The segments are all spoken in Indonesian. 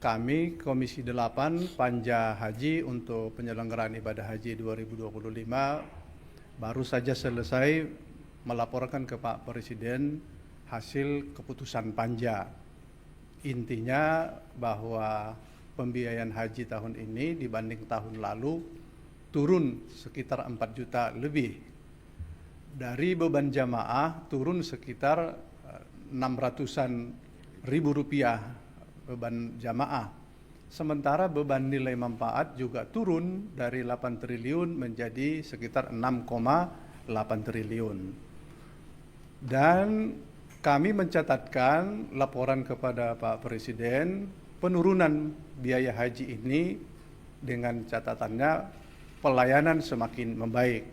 Kami Komisi 8 Panja Haji untuk penyelenggaraan ibadah haji 2025 baru saja selesai melaporkan ke Pak Presiden hasil keputusan Panja. Intinya bahwa pembiayaan haji tahun ini dibanding tahun lalu turun sekitar 4 juta lebih. Dari beban jamaah turun sekitar 600-an ribu rupiah beban jamaah. Sementara beban nilai manfaat juga turun dari 8 triliun menjadi sekitar 6,8 triliun. Dan kami mencatatkan laporan kepada Pak Presiden penurunan biaya haji ini dengan catatannya pelayanan semakin membaik.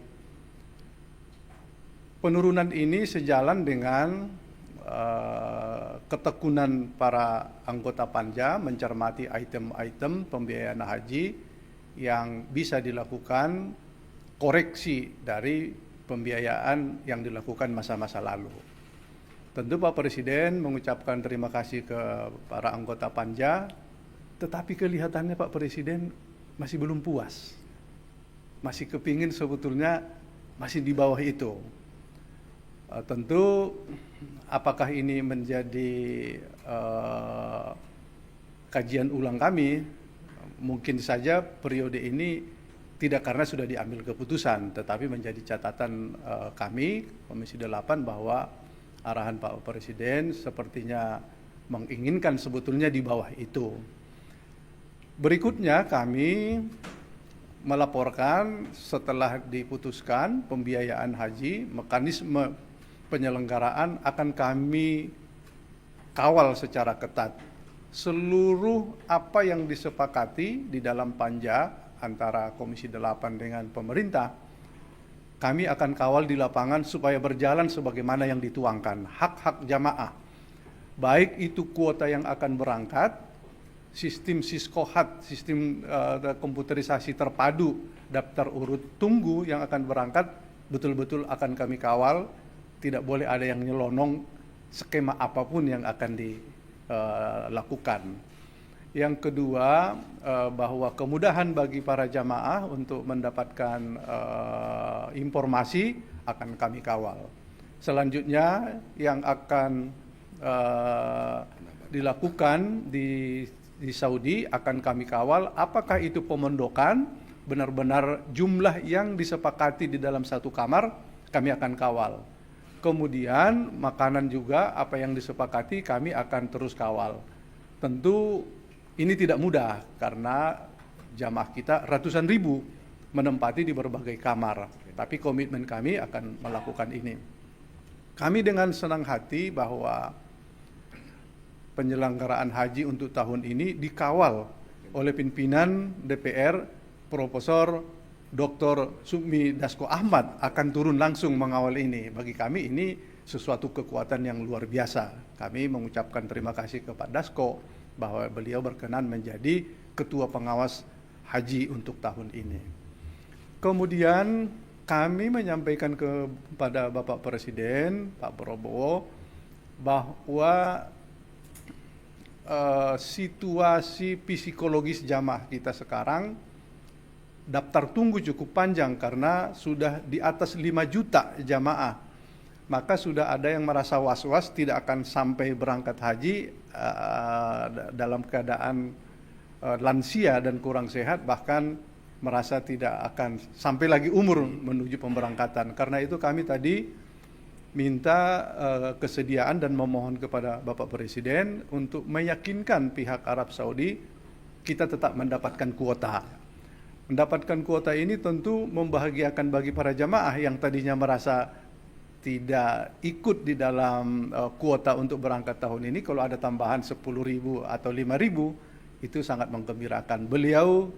Penurunan ini sejalan dengan ketekunan para anggota Panja mencermati item-item pembiayaan haji yang bisa dilakukan koreksi dari pembiayaan yang dilakukan masa-masa lalu. Tentu Pak Presiden mengucapkan terima kasih ke para anggota Panja, tetapi kelihatannya Pak Presiden masih belum puas. Masih kepingin sebetulnya masih di bawah itu. Tentu apakah ini menjadi kajian ulang kami, mungkin saja periode ini tidak karena sudah diambil keputusan, tetapi menjadi catatan kami Komisi 8 bahwa arahan Pak Presiden sepertinya menginginkan sebetulnya di bawah itu. Berikutnya kami melaporkan setelah diputuskan pembiayaan haji, mekanisme penyelenggaraan akan kami kawal secara ketat. Seluruh apa yang disepakati di dalam Panja antara Komisi 8 dengan pemerintah, kami akan kawal di lapangan supaya berjalan sebagaimana yang dituangkan. Hak-hak jamaah, baik itu kuota yang akan berangkat, sistem siskohat, sistem komputerisasi terpadu, daftar urut tunggu yang akan berangkat, betul-betul akan kami kawal. Tidak boleh ada yang nyelonong skema apapun yang akan dilakukan. Yang kedua, bahwa kemudahan bagi para jamaah untuk mendapatkan informasi akan kami kawal. Selanjutnya yang akan dilakukan di Saudi akan kami kawal, apakah itu pemondokan, benar-benar jumlah yang disepakati di dalam satu kamar, kami akan kawal. Kemudian makanan juga apa yang disepakati kami akan terus kawal. Tentu ini tidak mudah karena jamaah kita ratusan ribu menempati di berbagai kamar. Tapi komitmen kami akan melakukan ini. Kami dengan senang hati bahwa penyelenggaraan haji untuk tahun ini dikawal oleh pimpinan DPR Profesor Dr. Sukmi Dasko Ahmad akan turun langsung mengawal ini. Bagi kami ini sesuatu kekuatan yang luar biasa. Kami mengucapkan terima kasih kepada Dasko bahwa beliau berkenan menjadi ketua pengawas haji untuk tahun ini. Kemudian kami menyampaikan kepada Bapak Presiden, Pak Prabowo, bahwa situasi psikologis jamaah kita sekarang daftar tunggu cukup panjang karena sudah di atas 5 juta jamaah. Maka sudah ada yang merasa was-was tidak akan sampai berangkat haji dalam keadaan lansia dan kurang sehat, bahkan merasa tidak akan sampai lagi umur menuju pemberangkatan. Karena itu kami tadi minta kesediaan dan memohon kepada Bapak Presiden untuk meyakinkan pihak Arab Saudi kita tetap mendapatkan kuota. Mendapatkan kuota ini tentu membahagiakan bagi para jamaah yang tadinya merasa tidak ikut di dalam kuota untuk berangkat tahun ini. Kalau ada tambahan 10.000 atau 5.000 itu sangat menggembirakan. Beliau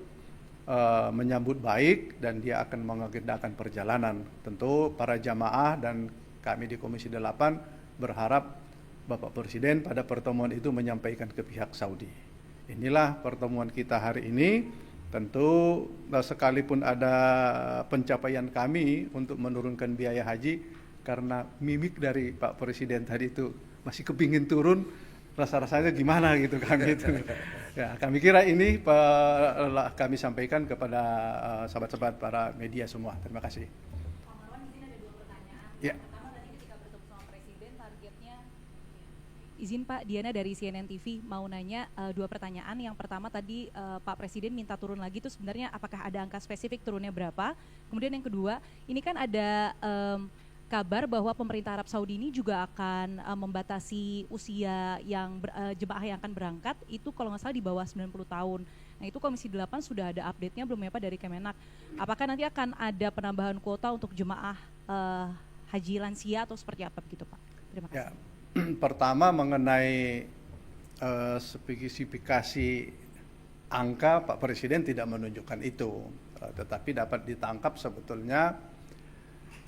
menyambut baik dan dia akan mengagendakan perjalanan. Tentu para jamaah dan kami di Komisi 8 berharap Bapak Presiden pada pertemuan itu menyampaikan ke pihak Saudi. Inilah pertemuan kita hari ini. Tentu sekalipun ada pencapaian kami untuk menurunkan biaya haji, karena mimik dari Pak Presiden tadi itu masih kepingin turun, rasa-rasanya gimana gitu kan gitu. Ya, kami kira ini kami sampaikan kepada sahabat-sahabat para media semua. Terima kasih. Pak Marwan, di sini ada 2 pertanyaan. Ya. Yang pertama tadi ketika bertemu sama Presiden, targetnya izin Pak, Diana dari CNN TV mau nanya 2 pertanyaan. Yang pertama tadi Pak Presiden minta turun lagi, itu sebenarnya apakah ada angka spesifik turunnya berapa? Kemudian yang kedua, ini kan ada kabar bahwa pemerintah Arab Saudi ini juga akan membatasi usia yang jemaah yang akan berangkat itu kalau nggak salah di bawah 90 tahun. Nah itu Komisi 8 sudah ada update-nya belum ya Pak dari Kemenak? Apakah nanti akan ada penambahan kuota untuk jemaah haji lansia atau seperti apa begitu Pak? Terima kasih. Ya, pertama mengenai spesifikasi angka, Pak Presiden tidak menunjukkan itu, tetapi dapat ditangkap sebetulnya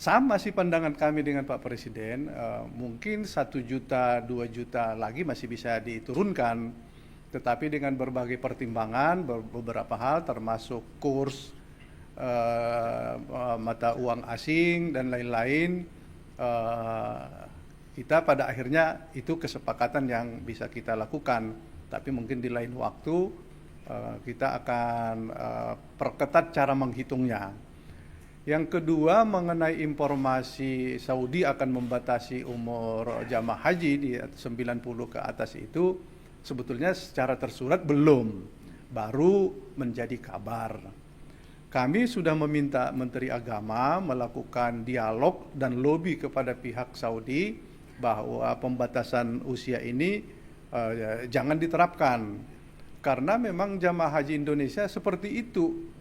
sama sih pandangan kami dengan Pak Presiden. Mungkin 1 juta, 2 juta lagi masih bisa diturunkan, tetapi dengan berbagai pertimbangan, beberapa hal termasuk kurs mata uang asing dan lain-lain, kita pada akhirnya itu kesepakatan yang bisa kita lakukan. Tapi mungkin di lain waktu kita akan perketat cara menghitungnya. Yang kedua mengenai informasi Saudi akan membatasi umur jamaah haji di 90 ke atas itu sebetulnya secara tersurat belum, baru menjadi kabar. Kami sudah meminta Menteri Agama melakukan dialog dan lobby kepada pihak Saudi bahwa pembatasan usia ini jangan diterapkan. Karena memang jamaah haji Indonesia seperti itu.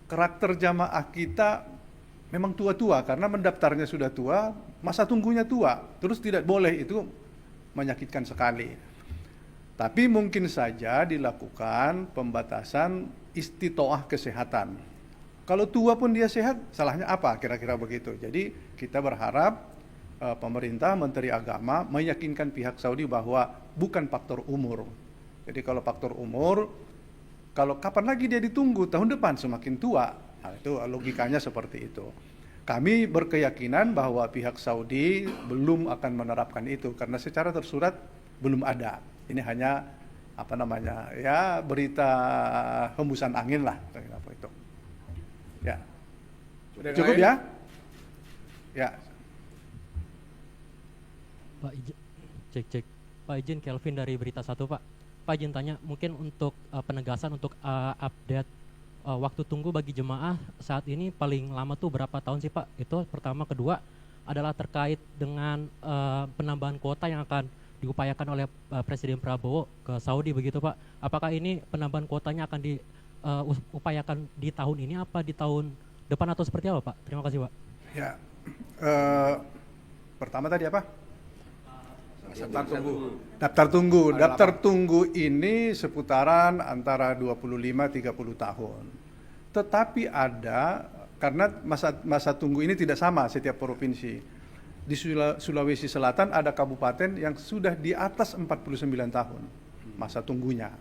Karakter jamaah kita memang tua-tua karena mendaftarnya sudah tua, masa tunggunya tua, terus tidak boleh, itu menyakitkan sekali. Tapi mungkin saja dilakukan pembatasan istitoah kesehatan. Kalau tua pun dia sehat, salahnya apa? Kira-kira begitu. Jadi kita berharap pemerintah, Menteri Agama meyakinkan pihak Saudi bahwa bukan faktor umur. Jadi kalau faktor umur, kalau kapan lagi dia ditunggu, tahun depan semakin tua. Nah, itu logikanya seperti itu. Kami berkeyakinan bahwa pihak Saudi belum akan menerapkan itu karena secara tersurat belum ada. Ini hanya ya berita hembusan angin lah, apa itu. Ya. Cukup ya? Ya. Pak izin, cek. Pak izin, Kelvin dari Berita 1 Pak. Pak izin tanya, mungkin untuk penegasan untuk update waktu tunggu bagi jemaah saat ini paling lama tuh berapa tahun sih Pak? Itu pertama. Kedua adalah terkait dengan penambahan kuota yang akan diupayakan oleh Presiden Prabowo ke Saudi begitu Pak. Apakah ini penambahan kuotanya akan diupayakan di tahun ini apa di tahun depan atau seperti apa Pak? Terima kasih Pak. Ya, pertama tadi apa? Daftar tunggu ini seputaran antara 25-30 tahun. Tetapi ada, karena masa tunggu ini tidak sama setiap provinsi. Di Sulawesi Selatan ada kabupaten yang sudah di atas 49 tahun masa tunggunya.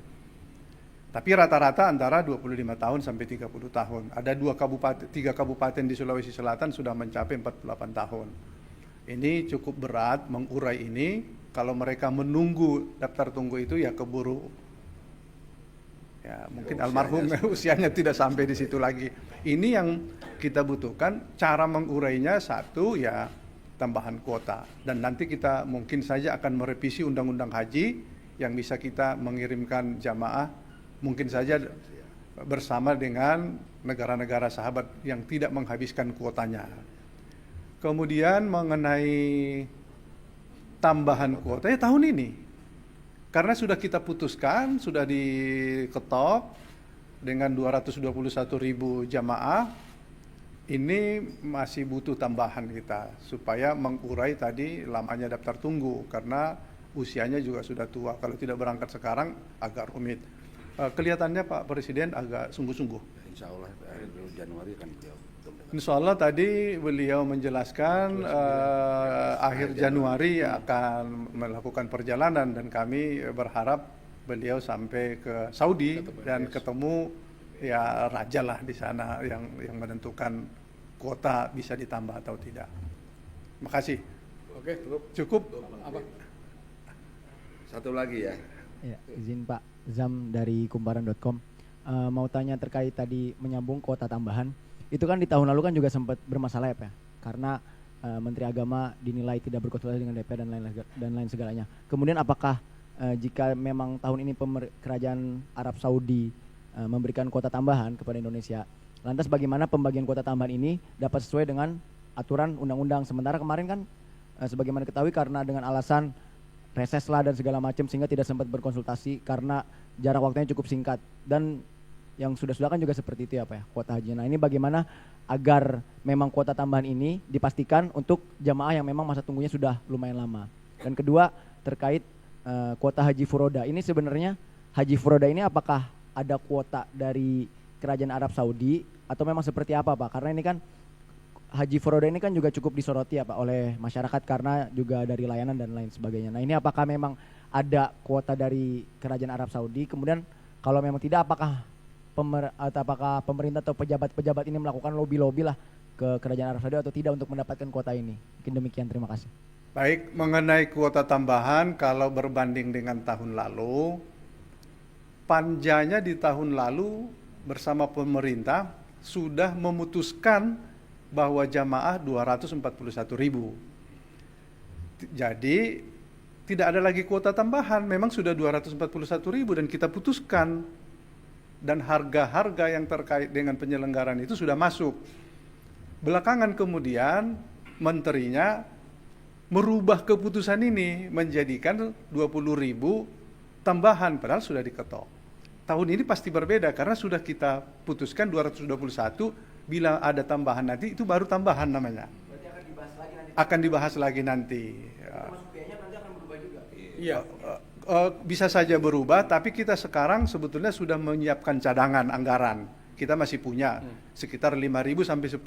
Tapi rata-rata antara 25 tahun sampai 30 tahun. Ada 3 kabupaten di Sulawesi Selatan sudah mencapai 48 tahun. Ini cukup berat mengurai ini. Kalau mereka menunggu daftar tunggu itu ya keburu, ya mungkin almarhum usianya tidak sampai di situ lagi. Ini yang kita butuhkan, cara mengurainya satu ya tambahan kuota. Dan nanti kita mungkin saja akan merevisi undang-undang haji yang bisa kita mengirimkan jamaah mungkin saja bersama dengan negara-negara sahabat yang tidak menghabiskan kuotanya. Kemudian mengenai tambahan kuota ya tahun ini, karena sudah kita putuskan, sudah diketok dengan 221.000 jamaah, ini masih butuh tambahan kita supaya mengurai tadi lamanya daftar tunggu karena usianya juga sudah tua. Kalau tidak berangkat sekarang agak rumit. Kelihatannya Pak Presiden agak sungguh-sungguh. Insya Allah Januari kan beliau. Insya Allah tadi beliau menjelaskan akhir Januari akan melakukan perjalanan dan kami berharap beliau sampai ke Saudi dan ketemu ya raja lah di sana yang menentukan kuota bisa ditambah atau tidak. Terima kasih. Oke, Cukup? apa? Satu lagi ya. Ya, izin Pak Zam dari kumparan.com. Mau tanya terkait tadi menyambung kuota tambahan. Itu kan di tahun lalu kan juga sempat bermasalah ya Pak ya? Karena Menteri Agama dinilai tidak berkonsultasi dengan DPR dan lain segalanya. Kemudian apakah jika memang tahun ini kerajaan Arab Saudi memberikan kuota tambahan kepada Indonesia, lantas bagaimana pembagian kuota tambahan ini dapat sesuai dengan aturan undang-undang? Sementara kemarin kan sebagaimana ketahui karena dengan alasan reses lah dan segala macam sehingga tidak sempat berkonsultasi karena jarak waktunya cukup singkat, dan yang sudah-sudah kan juga seperti itu ya Pak ya, kuota haji. Nah ini bagaimana agar memang kuota tambahan ini dipastikan untuk jamaah yang memang masa tunggunya sudah lumayan lama. Dan kedua terkait kuota haji furoda, ini sebenarnya haji furoda ini apakah ada kuota dari kerajaan Arab Saudi atau memang seperti apa Pak? Karena ini kan haji furoda ini kan juga cukup disoroti ya Pak oleh masyarakat karena juga dari layanan dan lain sebagainya. Nah ini apakah memang ada kuota dari kerajaan Arab Saudi? Kemudian kalau memang tidak, apakah pemerintah atau pejabat-pejabat ini melakukan lobby-lobby lah ke kerajaan Arab Saudi atau tidak untuk mendapatkan kuota ini? Mungkin demikian, terima kasih. Baik, mengenai kuota tambahan kalau berbanding dengan tahun lalu, panjanya di tahun lalu bersama pemerintah sudah memutuskan bahwa jamaah 241.000. Jadi tidak ada lagi kuota tambahan, memang sudah 241.000 dan kita putuskan, dan harga-harga yang terkait dengan penyelenggaraan itu sudah masuk. Belakangan kemudian menterinya merubah keputusan ini menjadikan 20.000 tambahan padahal sudah diketok. Tahun ini pasti berbeda karena sudah kita putuskan 221, bila ada tambahan nanti itu baru tambahan namanya. Berarti akan dibahas lagi nanti. Akan dibahas lagi nanti. Termasuk biayanya nanti akan berubah juga. Iya, bisa saja berubah, tapi kita sekarang sebetulnya sudah menyiapkan cadangan anggaran. Kita masih punya sekitar 5.000 sampai 10.000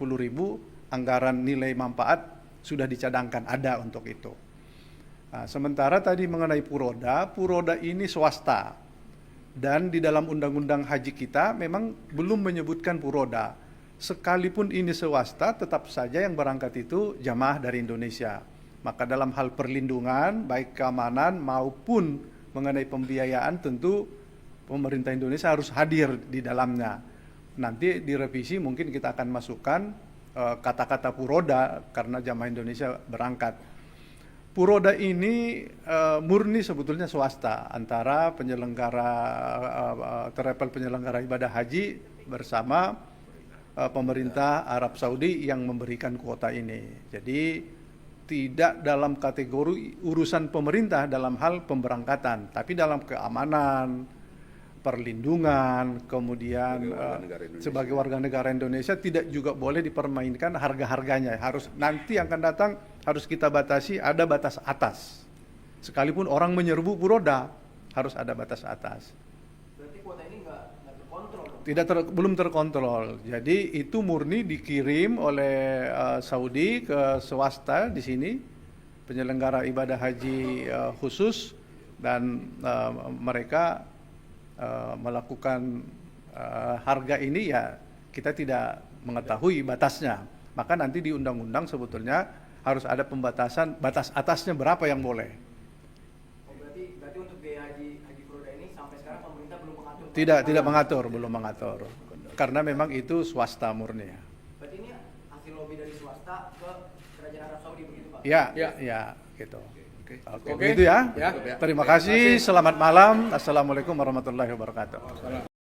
anggaran nilai manfaat sudah dicadangkan, ada untuk itu. Nah, sementara tadi mengenai Puroda ini swasta. Dan di dalam undang-undang haji kita memang belum menyebutkan Puroda. Sekalipun ini swasta, tetap saja yang berangkat itu jamaah dari Indonesia. Maka dalam hal perlindungan, baik keamanan maupun mengenai pembiayaan, tentu pemerintah Indonesia harus hadir di dalamnya. Nanti direvisi mungkin kita akan masukkan kata-kata Puroda karena jamaah Indonesia berangkat. Puroda ini murni sebetulnya swasta antara penyelenggara travel penyelenggara ibadah haji bersama pemerintah Arab Saudi yang memberikan kuota ini. Jadi tidak dalam kategori urusan pemerintah dalam hal pemberangkatan, tapi dalam keamanan, perlindungan, kemudian sebagai warga negara Indonesia tidak juga boleh dipermainkan harga-harganya. Harus nanti yang akan datang harus kita batasi, ada batas atas. Sekalipun orang menyerbu Puroda harus ada batas atas. Berarti kuota ini nggak terkontrol? Belum terkontrol. Jadi itu murni dikirim oleh Saudi ke swasta di sini, penyelenggara ibadah haji khusus, dan mereka melakukan harga ini ya kita tidak mengetahui batasnya. Maka nanti di undang-undang sebetulnya harus ada pembatasan, batas atasnya berapa yang boleh. Berarti untuk biaya haji Puroda ini sampai sekarang pemerintah belum mengatur? Belum mengatur. Karena memang itu swasta murni. Berarti ini hasil lobby dari swasta ke kerajaan Arab Saudi begitu Pak? Ya, gitu. Oke, begitu ya. Terima kasih. Selamat malam. Assalamualaikum warahmatullahi wabarakatuh.